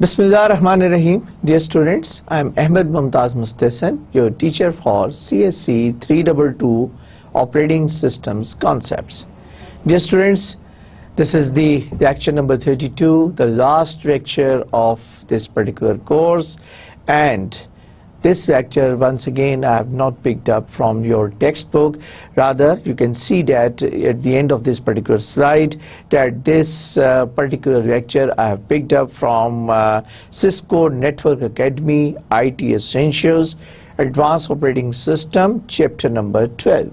Bismillahirrahmanirrahim. Dear students, I am Ahmed Mumtaz Mustahsan, your teacher for CSC 322 Operating Systems Concepts. Dear students, this is the lecture number 32, the last lecture of this particular course, and this lecture, once again, I have not picked up from your textbook. Rather, you can see that at the end of this particular slide, that this particular lecture I have picked up from Cisco Network Academy, IT Essentials, Advanced Operating System, chapter number 12.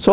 So,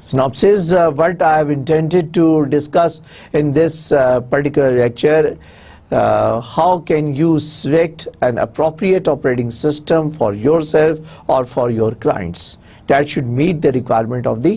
Synopsis, what I have intended to discuss in this particular lecture, how can you select an appropriate operating system for yourself or for your clients that should meet the requirement of the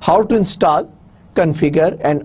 how to install, configure and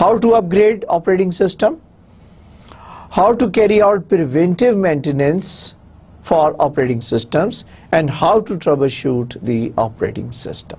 How to upgrade operating system, how to carry out preventive maintenance for operating systems and how to troubleshoot the operating system.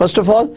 First of all,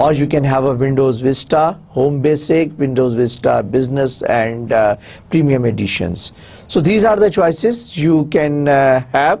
Or you can have a Windows Vista Home Basic, Windows Vista Business and Premium editions. So these are the choices you can have,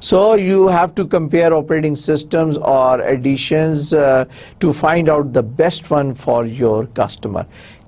So you have to compare operating systems or editions to find out the best one for your customer.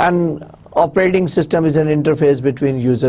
And operating system is an interface between user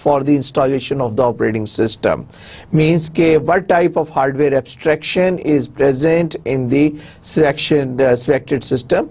for the installation of the operating system. Means ke what type of hardware abstraction is present in the selected system,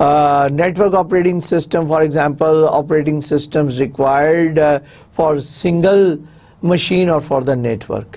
Network operating system, for example, operating systems required for single machine or for the network.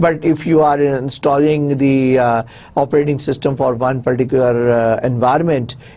But if you are installing the operating system for one particular environment,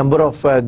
number of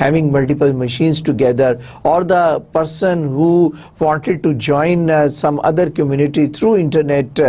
having multiple machines together, or the person who wanted to join some other community through internet,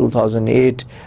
2008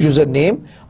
/username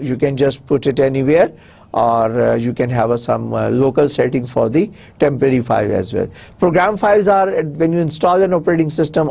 you can just put it anywhere, or you can have some local settings for the temporary file as well. Program files are, when you install an operating system,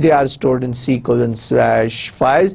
they are stored in C:/files.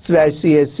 /CSC,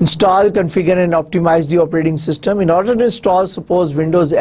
Install, configure and optimize the operating system. In order to install, suppose Windows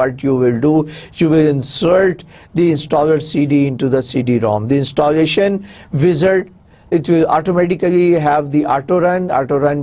what you will do, you will insert the installer CD into the CD-ROM. The installation wizard, it will automatically have the auto run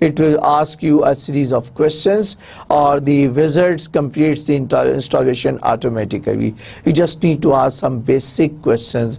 it will ask you a series of questions, or the wizards completes the installation automatically. You just need to ask some basic questions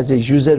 as a user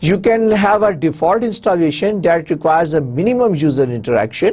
You can have a default installation that requires a minimum user interaction.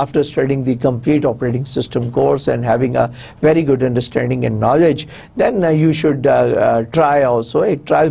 after studying the complete operating system course and having a very good understanding and knowledge, then you should try also a trial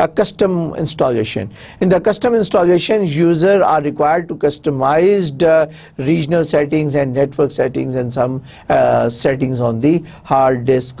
a custom installation. In the custom installation, users are required to customize regional settings and network settings and some settings on the hard disk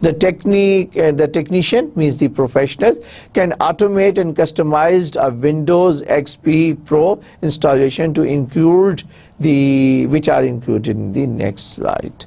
The technician means the professional can automate and customize a Windows XP Pro installation to include which are included in the next slide.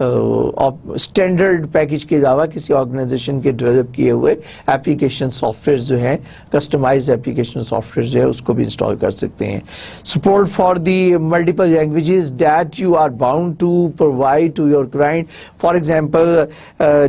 Standard package کے علاوہ کسی organization کے develop کیے ہوئے application soft where جو ہیں، customise application soft where جو ہے اس کو بھی انسٹال کر سکتے ہیں. Support for the multiple languages that you are bound to provide to your client. For example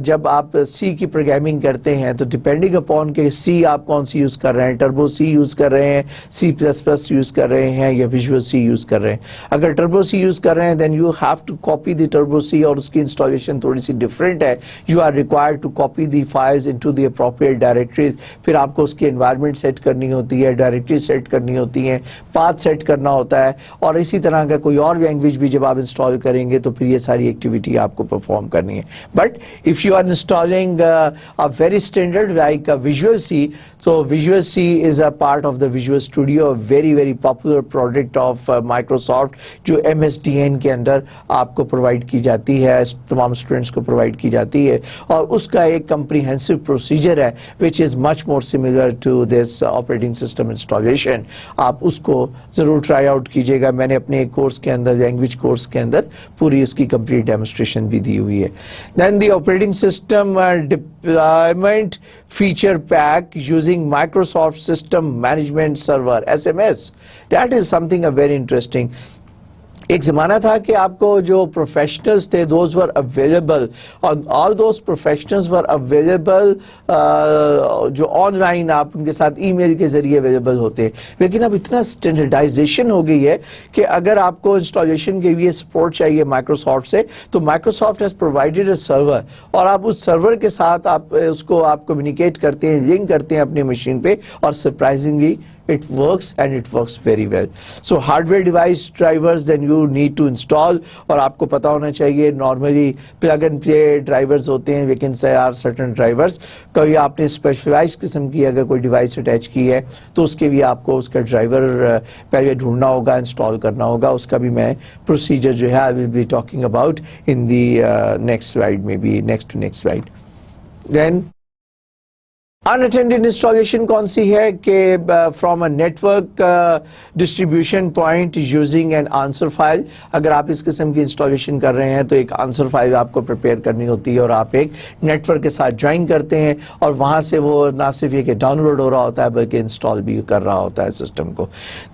جب آپ سی کی پروگرامنگ کرتے ہیں تو ڈپینڈنگ اپون کہ سی آپ کون سی یوز کر رہے ہیں، ٹربو سی یوز کر رہے ہیں، سی پلس پلس یوز کر رہے ہیں یا ویژول سی یوز کر رہے ہیں. اگر ٹربو سی یوز کر رہے ہیں then you have to copy the turbo C, اور اس کی انسٹالیشن تھوڑی سی ڈفرینٹ ہے. You are required to copy the files into the appropriate directories. پھر آپ کو اس کی انوائرمنٹ سیٹ کرنی ہوتی ہے، ڈائریکٹری سیٹ کرنی ہوتی ہیں، پاتھ سیٹ کرنا ہوتا ہے. اور اسی طرح کا کوئی اور لینگویج بھی جب آپ انسٹال کریں گے تو پھر یہ ساری ایکٹیویٹی آپ کو پرفارم کرنی ہے. But if you are installing a very standard like Visual C, so Visual C is a part of the Visual Studio, a very popular product of Microsoft جو MSDN کے اندر آپ کو پرووائڈ کی جاتی ہے، تمام اسٹوڈنٹس کو پرووائڈ کی جاتی ہے، اور اس کا ایک کمپریہنسو پروسیجر ہے which is much more similar to this operating system installation. آپ اس کو ضرور ٹرائی آؤٹ کیجیے گا. میں نے اپنے ایک کورس کے اندر، لینگویج کورس کے اندر پوری اس کی کمپلیٹ ڈیمونسٹریشن بھی دی ہوئی ہے. Then the operating system deployment feature pack using Microsoft System Management Server SMS. That is something very interesting. ایک زمانہ تھا کہ آپ کو جو پروفیشنلز تھے those were available, اور all those professionals were available جو آن لائن آپ ان کے ساتھ ای میل کے ذریعے اویلیبل ہوتے ہیں. لیکن اب اتنا اسٹینڈرڈائزیشن ہو گئی ہے کہ اگر آپ کو انسٹالیشن کے لیے سپورٹ چاہیے مائکروسافٹ سے تو مائکروسافٹ ہیز پرووائڈیڈ اے سرور، اور آپ اس سرور کے ساتھ آپ اس کو آپ کمیونیکیٹ کرتے ہیں، لنک کرتے ہیں اپنی مشین پہ، اور surprisingly it works and it works very well. So hardware device drivers then you need to install, اور آپ کو پتا ہونا چاہیے normally plug and play drivers ہوتے ہیں لیکن there are certain drivers. کوئی آپ نے specialized قسم کی اگر کوئی ڈیوائس اٹیچ کی ہے تو اس کے لیے آپ کو اس کا ڈرائیور پہلے ڈھونڈنا ہوگا، انسٹال کرنا ہوگا. اس کا بھی میں پروسیجر جو ہے I will be talking about in the next slide, maybe next to next slide. Then unattended installation کون سی ہے کہ from a network distribution point using an answer file. اگر آپ اس قسم کی انسٹالیشن کر رہے ہیں تو ایک آنسر فائل آپ کو پریپیئر کرنی ہوتی ہے، اور آپ ایک نیٹ ورک کے ساتھ جوائن کرتے ہیں، اور وہاں سے وہ نہ صرف یہ کہ ڈاؤن لوڈ ہو رہا ہوتا ہے بلکہ انسٹال بھی کر رہا ہوتا ہے سسٹم کو.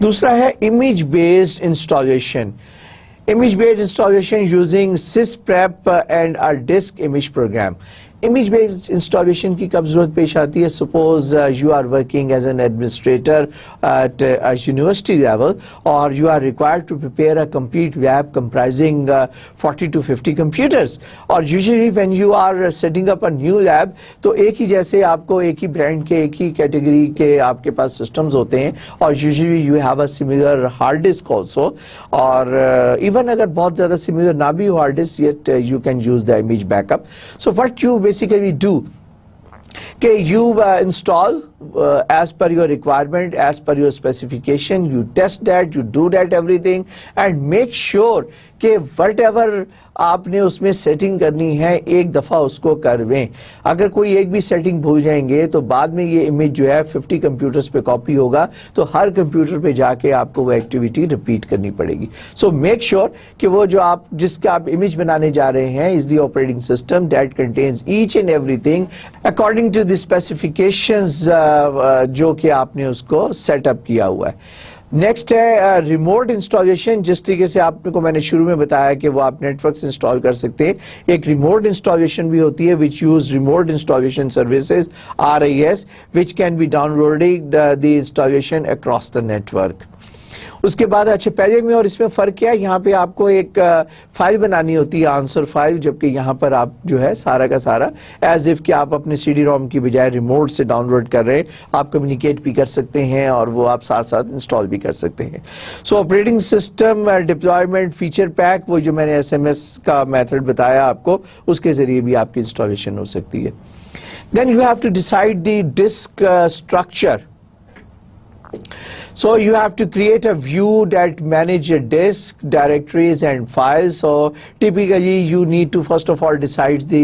دوسرا ہے image based installation. Image based installation using sysprep and a disk image program. Image based installation کی کب ضرورت پیش آتی ہے؟ Suppose you are working as an administrator at university level اور you are required to prepare a complete lab comprising 40 to 50 computers. اور usually when you are setting up a new lab تو ایک ہی جیسے آپ کو ایک ہی برانڈ کے ایک ہی کیٹیگری کے آپ کے پاس سسٹمز ہوتے ہیں، اور usually you have a similar hard disk also. اور ایون اگر بہت زیادہ سملر نہ بھی ہو hard disk yet you can use the image back up. So what you basically do کہ you install as per your requirement, as per your specification, you test that, you do that everything and make sure کہ whatever آپ نے اس میں setting کرنی ہے ایک دفعہ اس کو کرویں. اگر کوئی ایک بھی سیٹنگ بھول جائیں گے تو بعد میں یہ امیج جو ہے 50 کمپیوٹرز پہ کاپی ہوگا، تو ہر کمپیوٹر پہ جا کے آپ کو وہ ایکٹیویٹی ریپیٹ کرنی پڑے گی. سو میک شیور کہ وہ جو آپ جس کا آپ امیج بنانے جا رہے ہیں is the operating system that contains each and everything according to the specifications جو کہ آپ نے اس کو سیٹ اپ کیا ہوا ہے. نیکسٹ ہے ریموٹ انسٹالیشن. جس طریقے سے آپ کو میں نے شروع میں بتایا کہ وہ آپ نیٹ ورک سے انسٹال کر سکتے ہیں، ایک ریموٹ انسٹالیشن بھی ہوتی ہے which use remote installation services RIS which can be downloading the installation across the network. اس کے بعد اچھا پہلے میں اور اس میں فرق کیا ہے؟ یہاں پہ آپ کو ایک فائل بنانی ہوتی ہے آنسر فائل، جبکہ یہاں پر آپ جو ہے سارا کا سارا ایز اف کہ آپ اپنے CD-ROM کی بجائے ریموٹ سے ڈاؤن لوڈ کر رہے ہیں، آپ کمیونیکیٹ بھی کر سکتے ہیں اور وہ آپ ساتھ ساتھ انسٹال بھی کر سکتے ہیں. So operating system deployment feature pack, وہ جو میں نے SMS کا میتھڈ بتایا آپ کو، اس کے ذریعے بھی آپ کی انسٹالیشن ہو سکتی ہے. Then you have to decide the disk structure. So you have to create a view that manage your disk, directories and files. So typically you need to first of all decide the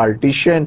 partition.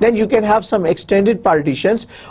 Then you can have some extended partitions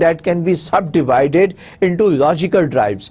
that can be subdivided into logical drives.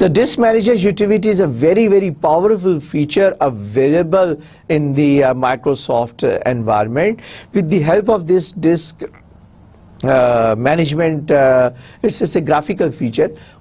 The disk manager utility is a very, very powerful feature available in the Microsoft environment. With the help of this disk management, it's a graphical feature.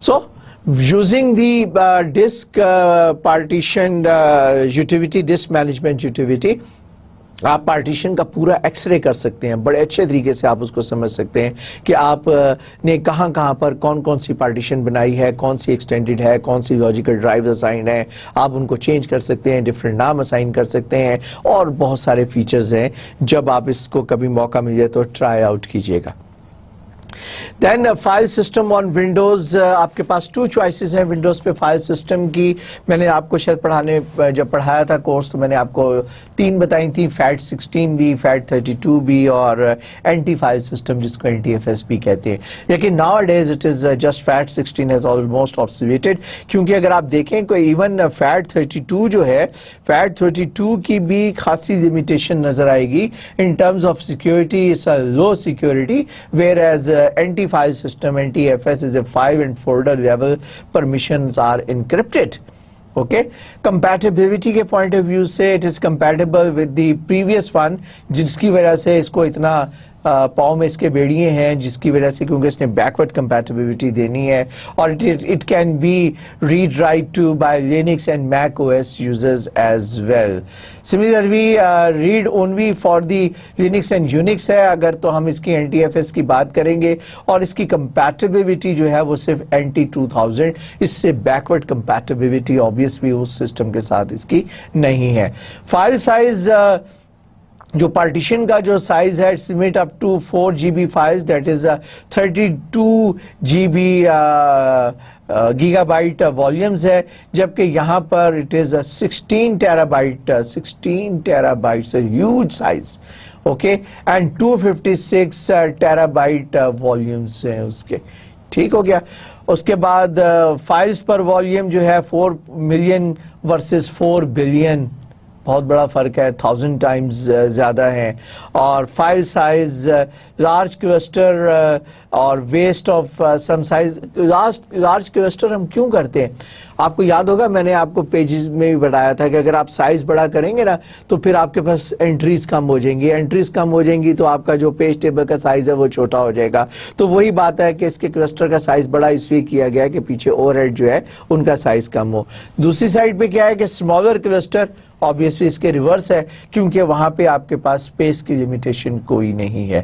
So using the disk partition utility, disk management utility, آپ partition کا پورا X ray کر سکتے ہیں. بڑے اچھے طریقے سے آپ اس کو سمجھ سکتے ہیں کہ آپ نے کہاں کہاں پر کون کون سی پارٹیشن بنائی ہے, کون سی ایکسٹینڈڈ ہے, کون سی لاجیکل ڈرائیو اسائن ہے. آپ ان کو چینج کر سکتے ہیں, ڈفرینٹ نام اسائن کر سکتے ہیں اور بہت سارے فیچرز ہیں. جب آپ اس کو کبھی موقع ملے تو ٹرائی آؤٹ کیجیے گا. Then file system on Windows, آپ کے پاس 2 choices ہیں ونڈوز پہ فائل سسٹم کی. میں نے آپ کو شاید جب پڑھایا تھا کورس تو میں نے آپ کو 3 بتائی تھی, FAT16 بھی, FAT32 بھی اور اینٹی فائل سسٹم جس کو NTFS بھی کہتے ہیں. لیکن nowadays it is just FAT16 has almost obsoleted, کیونکہ اگر آپ دیکھیں کوئی ایون FAT32 جو ہے FAT32 کی بھی خاصی لمیٹیشن نظر آئے گی in terms of security. It's a low security, whereas anti-file system, NTFS, is a file and folder level permissions are encrypted. Okay, compatibility کے point of view سے it is compatible with the previous one, جس کی وجہ سے اس کو اتنا پاؤں میں اس کے بیڑیے ہیں, جس کی وجہ سے کیونکہ اس نے بیکورڈ کمپیٹیبلٹی دینی ہے اور it can be read write to by Linux and Mac OS users as well. Similarly, read only for the Linux and Unix ہے اگر تو ہم اس کی NTFS کی بات کریں گے اور اس کی compatibility جو ہے وہ صرف NT2000, اس سے بیکورڈ کمپیٹیبلٹی obviously اس سسٹم کے ساتھ اس کی نہیں ہے. فائل سائز جو پارٹیشن کا جو سائز ہے its limit up to 4 GB files, that is 32 GB gigabyte volumes ہے, جبکہ یہاں پر it is 16 terabyte, 16 terabytes huge size. Okay, and 256 terabyte volumes ہیں اس کے. ٹھیک ہو گیا. اس کے بعد فائلز پر والیوم جو ہے 4 ملین ورسز 4 بلین, بہت بڑا فرق ہے, 1000 ٹائمز زیادہ ہیں. اور فائل سائز, لارج کلسٹر اور waste of some size. Large cluster ہم کیوں کرتے ہیں؟ آپ کو یاد ہوگا میں نے آپ کو پیجز میں بھی بتایا تھا کہ اگر آپ سائز بڑا کریں گے نا تو پھر آپ کے پاس انٹریز کم ہو جائیں گی, انٹریز کم ہو جائیں گی تو آپ کا جو پیج ٹیبل کا سائز ہے وہ چھوٹا ہو جائے گا. تو وہی بات ہے کہ اس کے کلسٹر کا سائز بڑا اس لیے کیا گیا کہ پیچھے اوور ہیڈ جو ہے ان کا سائز کم ہو. دوسری سائڈ پہ کیا ہے کہ اسمالر کلسٹر obviously اس کے ریورس ہے, کیونکہ وہاں پہ آپ کے پاس اسپیس کی لمیٹیشن کوئی نہیں ہے.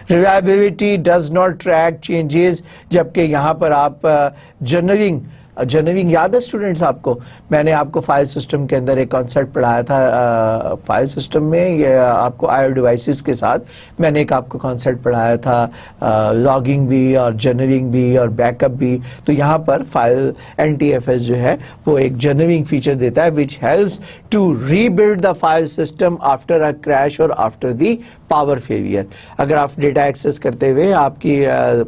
reliability does not track changes, جبکہ یہاں پر آپ جرنلنگ یاد ہے اسٹوڈنٹس آپ کو؟ میں نے آپ کو فائل سسٹم کے اندر ایک کانسیپٹ پڑھایا تھا. فائل سسٹم میں یہ آپ کو آئی او ڈیوائسز کے ساتھ میں نے ایک آپ کو کانسیپٹ پڑھایا تھا, لاگنگ بھی اور جرنلنگ بھی اور بیک اپ بھی. تو یہاں پر فائل NTFS جو ہے وہ ایک جرنلنگ فیچر دیتا ہے which helps to rebuild the file system after a crash or after the power failure. اگر آپ ڈیٹا ایکسس کرتے ہوئے آپ کی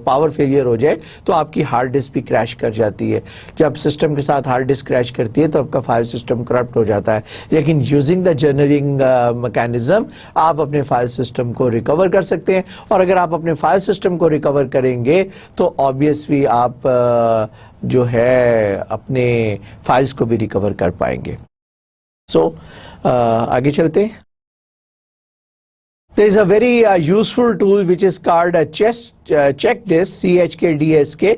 پاور فیلئر ہو جائے تو آپ کی ہارڈ ڈسک بھی کریش کر جاتی ہے. جب سسٹم کے ساتھ ہارڈ ڈسک کریش کرتی ہے تو آپ کا فائل سسٹم کرپٹ ہو جاتا ہے. لیکن یوزنگ دا جرنلنگ میکینزم آپ اپنے فائل سسٹم کو ریکور کر سکتے ہیں, اور اگر آپ اپنے فائل سسٹم کو ریکور کریں گے تو آبویسلی آپ جو ہے اپنے فائلز کو بھی ریکور کر پائیں گے. سو آگے چلتے ہیں. There is a very useful tool which is called a check disk, CHKDSK.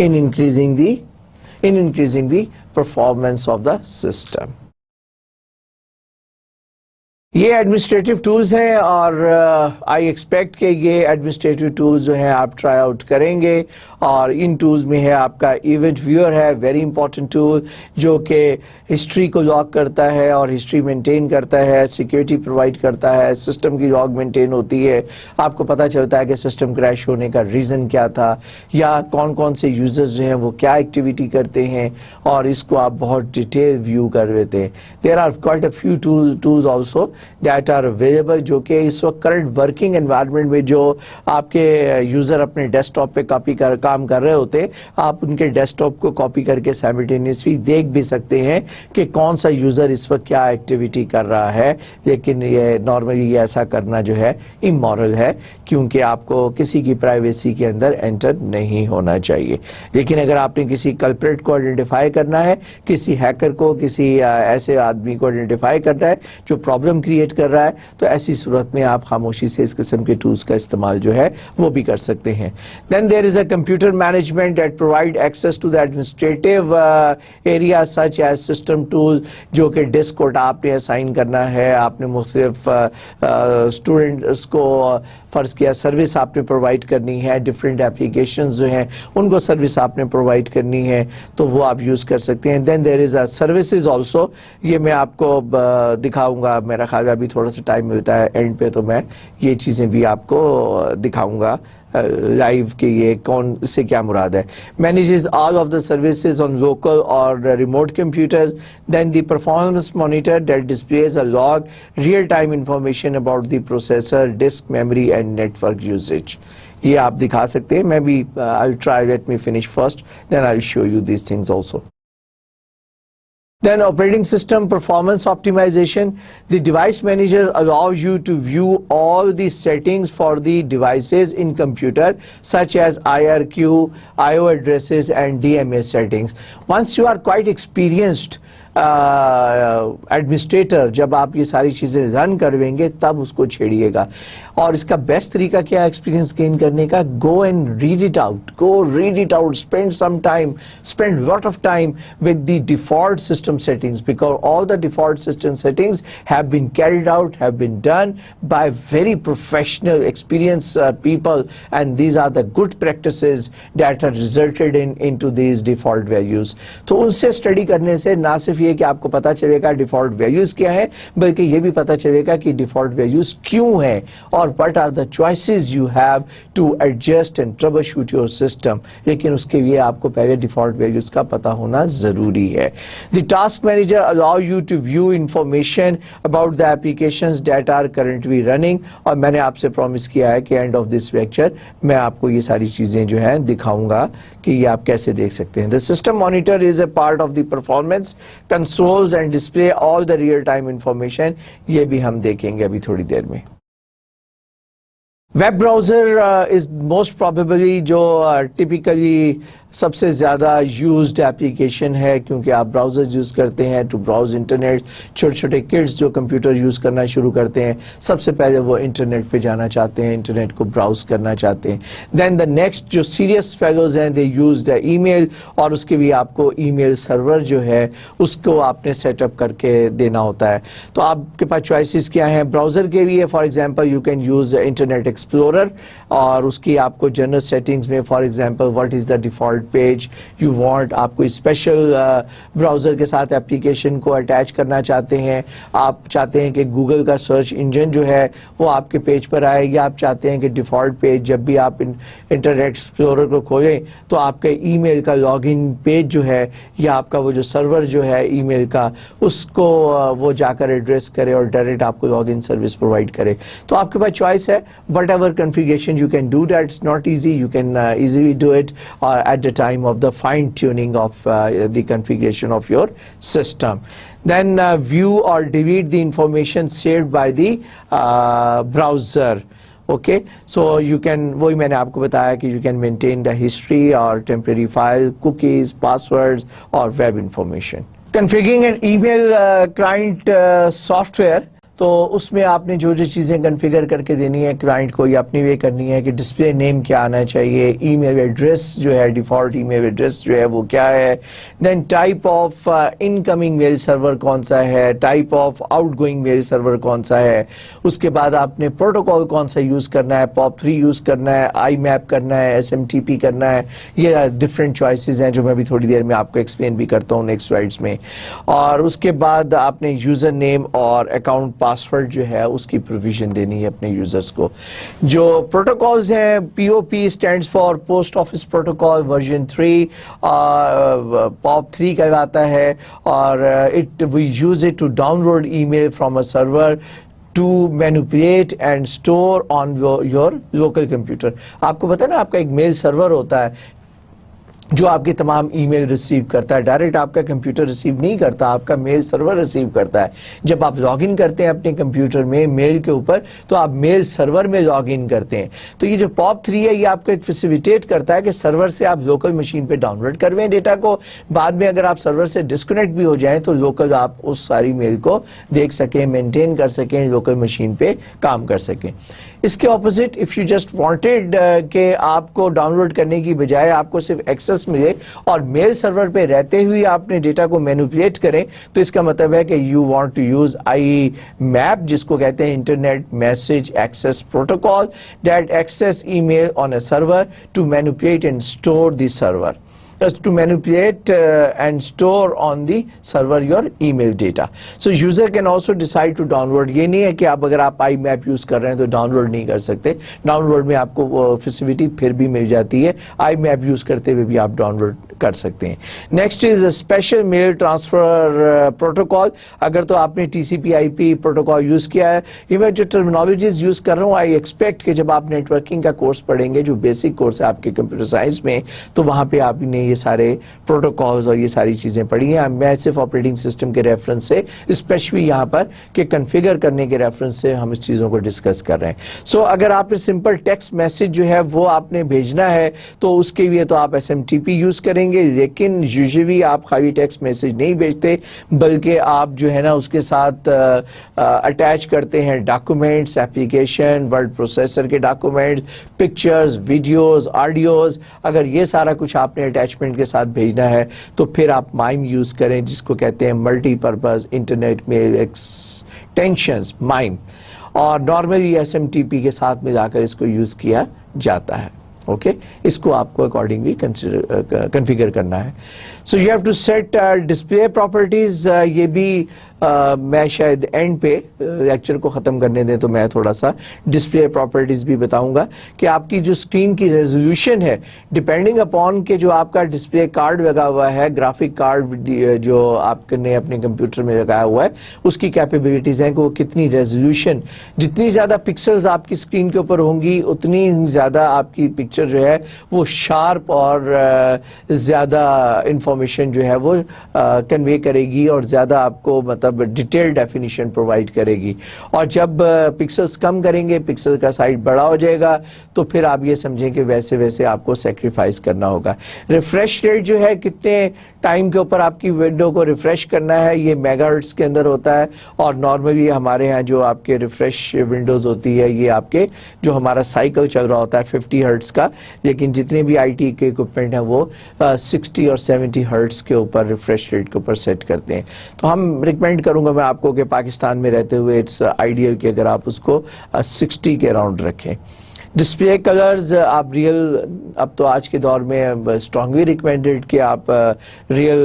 in increasing the performance of the system. یہ ایڈمنسٹریٹو ٹولز ہیں اور آئی ایکسپیکٹ کہ یہ ایڈمنسٹریٹو ٹولز جو ہیں آپ ٹرائی آؤٹ کریں گے. اور ان ٹولز میں ہے آپ کا ایونٹ ویور ہے, ویری امپورٹنٹ ٹول, جو کہ ہسٹری کو لاگ کرتا ہے اور ہسٹری مینٹین کرتا ہے, سیکیورٹی پرووائڈ کرتا ہے, سسٹم کی لاگ مینٹین ہوتی ہے, آپ کو پتہ چلتا ہے کہ سسٹم کریش ہونے کا ریزن کیا تھا یا کون کون سے یوزرز جو ہیں وہ کیا ایکٹیویٹی کرتے ہیں, اور اس کو آپ بہت ڈیٹیل ویو کر لیتے ہیں. There are quite a few tools also that are available, جو کہ اس وقت کرنٹ ورکنگ انوائرمنٹ میں جو آپ کے یوزر اپنے ڈیسک ٹاپ پہ کام کر رہے ہوتے, آپ ان کے ڈیسک ٹاپ کو کاپی کر کے سائملٹینیسلی دیکھ بھی سکتے ہیں کہ کون سا یوزر اس وقت کیا ایکٹیویٹی کر رہا ہے. لیکن یہ نارملی یہ ایسا کرنا جو ہے امورل ہے, کیونکہ آپ کو کسی کی پرائیویسی کے اندر انٹر نہیں ہونا چاہیے. لیکن اگر آپ نے کسی کلپریٹ کو آئیڈینٹیفائی کرنا ہے, کسی ہیکر کو, کسی ایسے آدمی کو آئیڈینٹیفائی کرنا ہے جو پرابلم کریٹ کر رہا ہے, تو ایسی صورت میں آپ خاموشی سے اس قسم کے ٹولز کا استعمال جو ہے وہ بھی کر سکتے ہیں. Then there is a computer management that provide access to the administrative areas such as system tools, جو کہ ڈسک کو آپ نے اسائن کرنا ہے, آپ نے مختلف اسٹوڈنٹس کو فرض کیا سروس آپ نے پرووائڈ کرنی ہے, ڈفرینٹ اپلیکیشنز جو ہیں ان کو سروس آپ نے پرووائڈ کرنی ہے, تو وہ آپ یوز کر سکتے ہیں. دین دیر از اے سروسز آلسو, یہ میں آپ کو دکھاؤں گا, میرا خیال ہے ابھی تھوڑا سا ٹائم ملتا ہے اینڈ پہ, تو میں یہ چیزیں بھی آپ کو دکھاؤں گا لائیو کہ یہ کون سے کیا مراد ہے. manages all of the services on local or remote computers. Then the performance monitor that displays a log real time information about the processor, disk memory and network usage. یہ آپ دکھا سکتے ہیں. میں بھی I'll try, let me finish first, then I'll show you these things also. Then operating system performance optimization. The device manager allows you to view all the settings for the devices in computer such as IRQ, IO addresses and DMA settings. Once you are quite experienced administrator, جب آپ یہ ساری چیزیں رن کرویں گے تب اس کو چھیڑیے گا. اور اس کا بیسٹ طریقہ کیا ہے ایکسپیرینس گین کرنے کا؟ Go and read it out, spend some time, spend lot of time with the default system settings, because all the default system settings have been carried out, have been done by very professional, experienced people, and these are the good practices that are resulted into these default values. تو ان سے study کرنے سے نہ صرف یہ کہ آپ کو پتا چلے گا ڈیفالٹ ویلیوز کیا ہیں, بلکہ یہ بھی پتا چلے گا کہ ڈیفالٹ ویلیوز کیوں ہیں اور what are the choices you have to adjust and troubleshoot your system. لیکن اس کے لیے آپ کو پہلے ڈیفالٹ ویلیوز کا پتا ہونا ضروری ہے. The task manager allow you to view information about the applications that are currently running. اور میں نے آپ سے پرومس کیا ہے کہ اینڈ آف دس لیکچر میں آپ کو یہ ساری چیزیں جو ہیں دکھاؤں گا کہ یہ آپ کیسے دیکھ سکتے ہیں. The system monitor is a part of the performance consoles and display all the real time information. یہ بھی ہم دیکھیں گے ابھی تھوڑی دیر میں. Web browser is most probably جو ٹپیکلی سب سے زیادہ یوزڈ اپلیکیشن ہے, کیونکہ آپ براؤزر یوز کرتے ہیں ٹو براؤز انٹرنیٹ. چھوٹے چھوٹے کڈس جو کمپیوٹر یوز کرنا شروع کرتے ہیں, سب سے پہلے وہ انٹرنیٹ پہ جانا چاہتے ہیں, انٹرنیٹ کو براؤز کرنا چاہتے ہیں. دین دا نیکسٹ جو سیریس فیلوز ہیں دے یوز دا ای میل, اور اس کے بھی آپ کو ای میل سرور جو ہے اس کو آپ نے سیٹ اپ کر کے دینا ہوتا ہے. تو آپ کے پاس چوائسیز کیا ہیں براؤزر کے لیے؟ For example you can use internet explorer, اور اس کی آپ کو جنرل سیٹنگز میں for example what is the default page you want, آپ کوئی اسپیشل براؤزر کے ساتھ اپلیکیشن کو اٹیچ کرنا چاہتے ہیں, آپ چاہتے ہیں کہ گوگل کا سرچ انجن جو ہے وہ آپ کے پیج پر آئے, یا آپ چاہتے ہیں کہ ڈیفالٹ پیج جب بھی آپ انٹرنیٹ ایکسپلورر کو کھولیں تو آپ کے ای میل کا لاگ ان پیج جو ہے یا آپ کا وہ جو سرور جو ہے ای میل کا اس کو وہ جا کر ایڈریس کرے اور ڈائریکٹ آپ کو لاگ ان سروس پرووائڈ کرے. تو آپ کے پاس چوائس ہے, whatever configuration you can do that. It's not easy, you can easily do it at the time of the fine tuning of the configuration of your system. Then view or delete the information saved by the browser. Okay, so you can, وہی میں نے آپ کو بتایا کہ you can maintain the history or temporary file, cookies, passwords اور web information. Configuring an email client software. تو اس میں آپ نے جو چیزیں کنفیگر کر کے دینی ہے کلائنٹ کو، یہ اپنی وے کرنی ہے کہ ڈسپلے نیم کیا آنا چاہیے، ای میل ایڈریس جو ہے ڈیفالٹ ای میل ایڈریس جو ہے وہ کیا ہے، دین ٹائپ آف ان کمنگ میل سرور کون سا ہے، ٹائپ آف آؤٹ گوئنگ میل سرور کون سا ہے، اس کے بعد آپ نے پروٹوکال کون سا یوز کرنا ہے، POP3 یوز کرنا ہے، آئی میپ کرنا ہے، SMTP کرنا ہے. یہ ڈفرینٹ چوائسیز ہیں جو میں بھی تھوڑی دیر میں آپ کو ایکسپلین بھی کرتا ہوں نیکسٹ سلائیڈز میں. اور اس کے بعد آپ نے یوزر نیم اور اکاؤنٹ پاسورڈ جو ہے اس کی پروویژن دینی ہے اپنے یوزرز کو. جو پروٹوکالز ہیں POP stands for post office protocol version 3، POP3 کہلاتا ہے، اور we use it to download email from a server to manipulate and store on your local computer. آپ کو پتا ہے نا آپ کا ایک میل سرور ہوتا ہے جو آپ کی تمام ای میل ریسیو کرتا ہے، ڈائریکٹ آپ کا کمپیوٹر ریسیو نہیں کرتا، آپ کا میل سرور ریسیو کرتا ہے. جب آپ لاگ ان کرتے ہیں اپنے کمپیوٹر میں میل کے اوپر تو آپ میل سرور میں لاگ ان کرتے ہیں. تو یہ جو POP3 ہے یہ آپ کو ایک فیسیلیٹیٹ کرتا ہے کہ سرور سے آپ لوکل مشین پہ ڈاؤن لوڈ کرویں ڈیٹا کو، بعد میں اگر آپ سرور سے ڈسکنیکٹ بھی ہو جائیں تو لوکل آپ اس ساری میل کو دیکھ سکیں، مینٹین کر سکیں، لوکل مشین پہ کام کر سکیں. اس کے opposite if you just wanted کہ آپ کو ڈاؤن لوڈ کرنے کی بجائے آپ کو صرف ایکسس ملے اور میل سرور پہ رہتے ہوئے آپ نے ڈیٹا کو مینیپولیٹ کریں، تو اس کا مطلب ہے کہ you want to use IMAP, جس کو کہتے ہیں internet message access protocol, that access email on a server to manipulate and store the server. To manipulate and store on the server your email data. So user can also decide to download. یہ نہیں ہے کہ آپ اگر آپ آئی map use کر رہے ہیں تو ڈاؤن لوڈ نہیں کر سکتے، ڈاؤن لوڈ میں آپ کو فیسیلٹی پھر بھی مل جاتی ہے، آئی میپ یوز کرتے ہوئے بھی آپ ڈاؤن لوڈ کر سکتے ہیں. Next is special mail transfer protocol. اگر تو آپ نے TCP/IP پروٹوکال یوز کیا ہے، یہ میں جو ٹرمینالوجیز یوز کر رہا ہوں آئی ایکسپیکٹ کہ جب آپ نیٹ ورکنگ کا کورس پڑھیں گے جو بیسک کورس ہے آپ کے کمپیوٹر سائنس میں، تو وہاں پہ آپ نے یہ سارے پروٹوکالز اور یہ ساری چیزیں پڑھی ہیں. میں صرف آپریٹنگ سسٹم کے ریفرنس سے اسپیشلی یہاں پر کہ کنفیگر کرنے کے ریفرنس سے ہم اس چیزوں کو ڈسکس کر رہے ہیں. سو اگر آپ سمپل ٹیکسٹ میسج جو ہے وہ آپ نے بھیجنا ہے تو اس کے لیے تو آپ SMTP یوز کریں گے، لیکن یوزلی آپ خالی ٹیکسٹ میسج نہیں بھیجتے بلکہ آپ جو ہے نا اس کے ساتھ اٹیچ کرتے ہیں ڈاکومنٹس، ایپلیکیشن، ورڈ پروسیسر کے ڈاکومنٹس، پکچرز، ویڈیوز، آڈیوز. اگر یہ سارا کچھ آپ نے اٹیچمنٹ کے ساتھ بھیجنا ہے تو پھر آپ مائم یوز کریں، جس کو کہتے ہیں ملٹی پرپز انٹرنیٹ میل ایکسٹینشنز مائم، اور نارملی SMTP کے ساتھ ملا کر اس کو یوز کیا جاتا ہے. اوکے، اس کو آپ کو اکارڈنگلی کنفیگر کرنا ہے. So you have to set display properties. یہ بھی میں شاید اینڈ پہ لیکچر کو ختم کرنے دیں تو میں تھوڑا سا ڈسپلے پراپرٹیز بھی بتاؤں گا کہ آپ کی جو اسکرین کی ریزولوشن ہے ڈیپینڈنگ اپون کہ جو آپ کا ڈسپلے کارڈ لگا ہوا ہے، گرافک کارڈ جو آپ نے اپنے کمپیوٹر میں لگایا ہوا ہے، اس کی کیپیبلٹیز ہیں کہ وہ کتنی ریزولوشن، جتنی زیادہ پکسلز آپ کی اسکرین کے اوپر ہوں گی اتنی زیادہ آپ کی پکچر جو ہے وہ شارپ اور زیادہ انفارمیشن جو ہے وہ کنوے کرے گی اور زیادہ آپ کو مطلب ڈیٹیل ڈیفینیشن پرووائڈ کرے گی. اور جب پکسلز کم کریں گے، پکسل کا سائز بڑا ہو جائے گا تو پھر آپ یہ سمجھیں کہ ویسے ویسے آپ کو سیکریفائز کرنا ہوگا. ریفریش ریٹ جو ہے کتنے ٹائم کے اوپر آپ کی ونڈو کو ریفریش کرنا ہے، یہ میگا ہرٹز کے اندر ہوتا ہے. اور نارملی ہمارے ہاں جو آپ کے ریفریش ونڈوز ہوتی ہے یہ آپ کے جو ہمارا سائیکل چل رہا ہوتا ہے 50 ہرٹز کا، لیکن جتنے بھی IT کے اکوپمنٹ ہیں وہ 60 اور 70 ہرٹز کے اوپر ریفریش ریٹ کے اوپر سیٹ کرتے ہیں. تو ہم ریکمینڈ کروں گا میں آپ کو کہ پاکستان میں رہتے ہوئے اٹس آئیڈیل کہ اگر آپ اس کو 60 کے اراؤنڈ رکھیں. ڈسپلے کلرز آپ ریئل، اب تو آج کے دور میں اسٹرانگلی ریکمینڈڈ کہ آپ ریئل